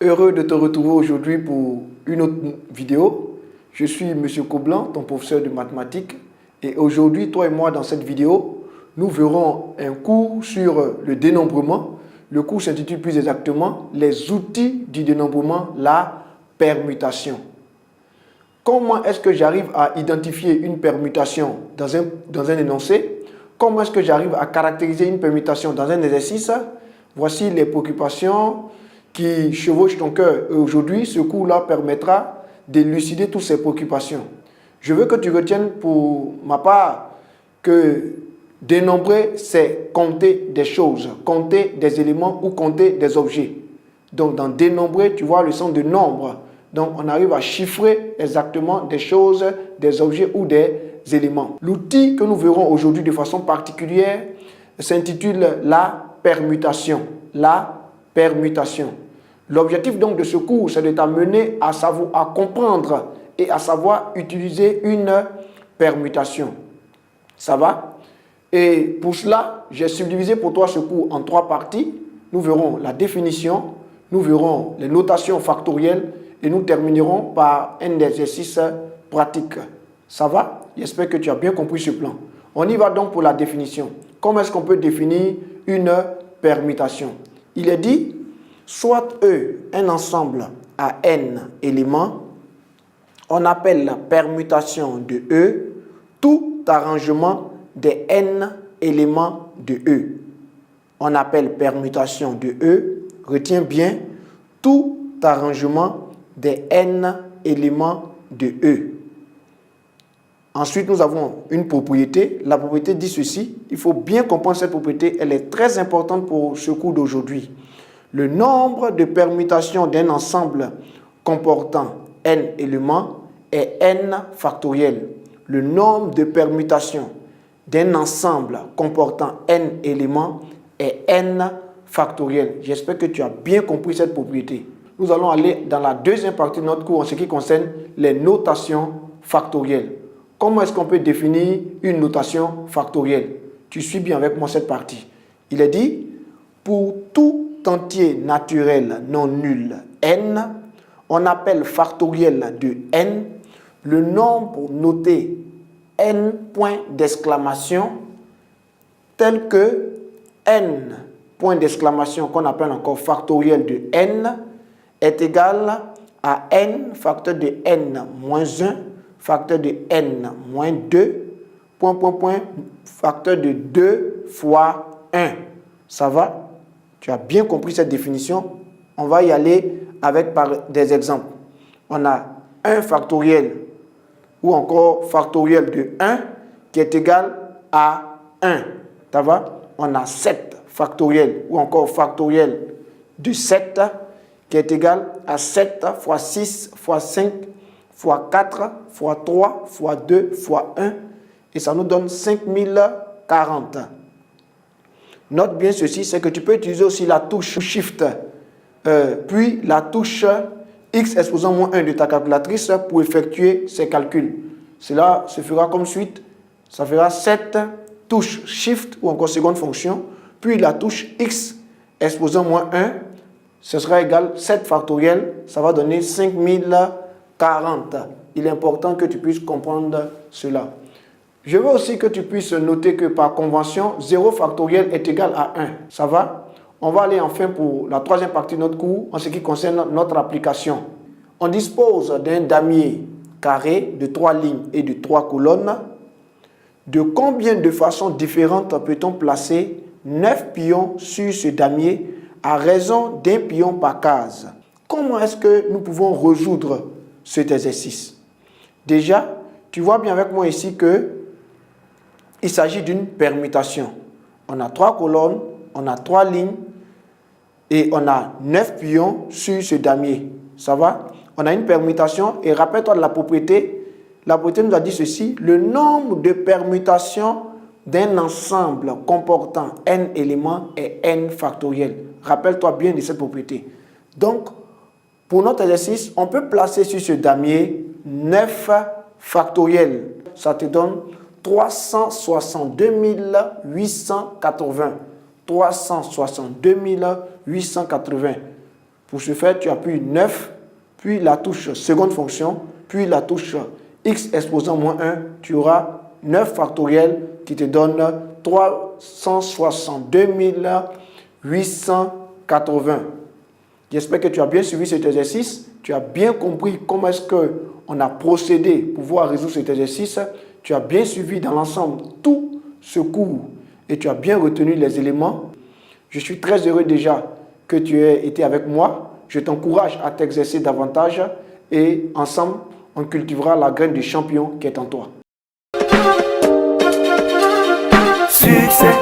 Heureux de te retrouver aujourd'hui pour une autre vidéo. Je suis M. Coblan, ton professeur de mathématiques. Et aujourd'hui, toi et moi, dans cette vidéo, nous verrons un cours sur le dénombrement. Le cours s'intitule plus exactement « Les outils du dénombrement, la permutation ». Comment est-ce que j'arrive à identifier une permutation dans un énoncé? Comment est-ce que j'arrive à caractériser une permutation dans un exercice? Voici les préoccupations qui chevauchent ton cœur. Et aujourd'hui, ce cours-là permettra d'élucider toutes ces préoccupations. Je veux que tu retiennes pour ma part que dénombrer, c'est compter des choses, compter des éléments ou compter des objets. Donc, dans dénombrer, tu vois le sens de nombre. Donc, on arrive à chiffrer exactement des choses, des objets ou des éléments. L'outil que nous verrons aujourd'hui de façon particulière s'intitule la permutation. La permutation. L'objectif donc de ce cours, c'est de t'amener à comprendre et à savoir utiliser une permutation. Ça va? Et pour cela, j'ai subdivisé pour toi ce cours en 3 parties. Nous verrons la définition, nous verrons les notations factorielles et nous terminerons par un exercice pratique. Ça va? J'espère que tu as bien compris ce plan. On y va donc pour la définition. Comment est-ce qu'on peut définir une permutation? Il est dit, soit E, un ensemble à n éléments, on appelle la permutation de E tout arrangement des n éléments de E. On appelle permutation de E, retiens bien, tout arrangement des n éléments de E. Ensuite, nous avons une propriété. La propriété dit ceci. Il faut bien comprendre cette propriété. Elle est très importante pour ce cours d'aujourd'hui. Le nombre de permutations d'un ensemble comportant n éléments est n factoriel. Le nombre de permutations d'un ensemble comportant n éléments est n factoriel. J'espère que tu as bien compris cette propriété. Nous allons aller dans la deuxième partie de notre cours en ce qui concerne les notations factorielles. Comment est-ce qu'on peut définir une notation factorielle? Tu suis bien avec moi cette partie. Il est dit, pour tout entier naturel non nul n, on appelle factoriel de n le nombre noté n point d'exclamation tel que n point d'exclamation qu'on appelle encore factoriel de n est égal à n facteur de n moins 1 facteur de n moins 2 facteur de 2 fois 1. Ça va? Tu as bien compris cette définition. On va y aller avec des exemples. On a 1 factoriel ou encore factoriel de 1 qui est égal à 1. Ça va? On a 7 factoriel ou encore factoriel de 7 qui est égal à 7 fois 6 fois 5 fois 4 fois 3 fois 2 fois 1 et ça nous donne 5040. Note bien ceci, c'est que tu peux utiliser aussi la touche Shift, puis la touche X exposant moins 1 de ta calculatrice pour effectuer ces calculs. Cela se fera comme suite. Ça fera 7 touches Shift ou encore seconde fonction, puis la touche X exposant moins 1, ce sera égal 7 factoriel, ça va donner 5040. Il est important que tu puisses comprendre cela. Je veux aussi que tu puisses noter que par convention, 0 factoriel est égal à 1. Ça va? On va aller enfin pour la troisième partie de notre cours en ce qui concerne notre application. On dispose d'un damier carré de 3 lignes et de 3 colonnes. De combien de façons différentes peut-on placer 9 pions sur ce damier à raison d'un pion par case? Comment est-ce que nous pouvons résoudre cet exercice? Déjà, tu vois bien avec moi ici que il s'agit d'une permutation. On a 3 colonnes, on a 3 lignes et on a 9 pions sur ce damier. Ça va? On a une permutation et rappelle-toi de la propriété. La propriété nous a dit ceci, le nombre de permutations d'un ensemble comportant n éléments est n factoriel. Rappelle-toi bien de cette propriété. Donc, pour notre exercice, on peut placer sur ce damier 9 factoriels. Ça te donne 362 880. 362 880. Pour ce faire, tu appuies 9, puis la touche seconde fonction, puis la touche x exposant moins 1, tu auras 9 factoriel qui te donne 362 880. J'espère que tu as bien suivi cet exercice, tu as bien compris comment est-ce qu'on a procédé pour pouvoir résoudre cet exercice, tu as bien suivi dans l'ensemble tout ce cours et tu as bien retenu les éléments. Je suis très heureux déjà que tu aies été avec moi. Je t'encourage à t'exercer davantage et ensemble, on cultivera la graine du champion qui est en toi. Succès.